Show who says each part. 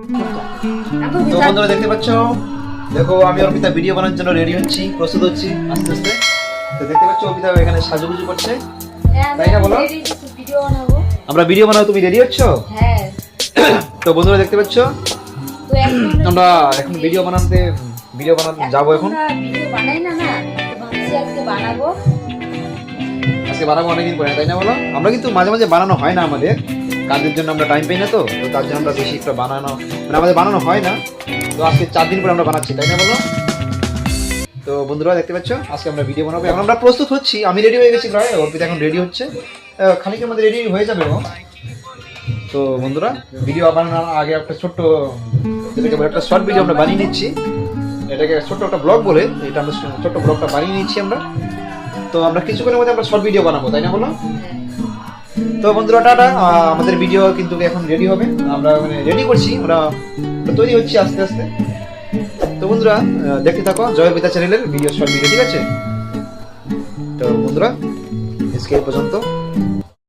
Speaker 1: তো বন্ধুরা দেখতে পাচ্ছ, দেখো আমি অর্পিতা ভিডিও বানানোর জন্য রেডি হচ্ছি, প্রস্তুত হচ্ছি আস্তে আস্তে। তো দেখতে পাচ্ছ অর্পিতা এখানে সাজুগুজু করছে, তাই না বলো? আমরা ভিডিও বানাবো, তুমি রেডি হচ্ছ?
Speaker 2: হ্যাঁ।
Speaker 1: তো বন্ধুরা দেখতে পাচ্ছ
Speaker 2: তো
Speaker 1: আমরা এখন ভিডিও বানাতে যাবো। এখন
Speaker 2: ভিডিও বানাই না না, ভাবছি আজকে বানাবো।
Speaker 1: আজকে বানাবো অনেকদিন পরে, তাই না বলো? আমরা কিন্তু মাঝে মাঝে বানানো হয় না, আমাদের কাজের জন্য আমরা টাইম পাই না, তো তার জন্য আমরা বেশি একটা বানানো মানে আমাদের বানানো হয় না। তো আজকে 4 দিন পরে আমরা বানাচ্ছি, তাই না বলো? তো বন্ধুরা দেখতে পাচ্ছ আজকে আমরা ভিডিও বানাবো, এখন আমরা প্রস্তুত হচ্ছি। আমি রেডি হয়ে গেছি প্রায়, অর্পিতা এখন রেডি হচ্ছে, খানিকের মধ্যে রেডি হয়ে যাবে ও। তো বন্ধুরা ভিডিও বানানোর আগে একটা ছোট্ট একটা শর্ট ভিডিও আমরা বানিয়ে নিচ্ছি, এটাকে ছোট্ট একটা ব্লগ বলে, এটা আমরা ছোট্ট ব্লগটা বানিয়ে নিচ্ছি আমরা। তো আমরা কিছুক্ষণের মধ্যে আমরা শর্ট ভিডিও বানাবো, তাই না বলো? তো বন্ধুরা টাটা, আমাদের ভিডিও কিন্তু এখন রেডি হবে, আমরা মানে রেডি করছি, আমরা তৈরি হচ্ছি আস্তে আস্তে। তো বন্ধুরা দেখতে থাকো জয় অর্পিতা চ্যানেলের ভিডিও, শর্ট ভিডিও, ঠিক আছে? তো বন্ধুরা আজকে এই পর্যন্ত।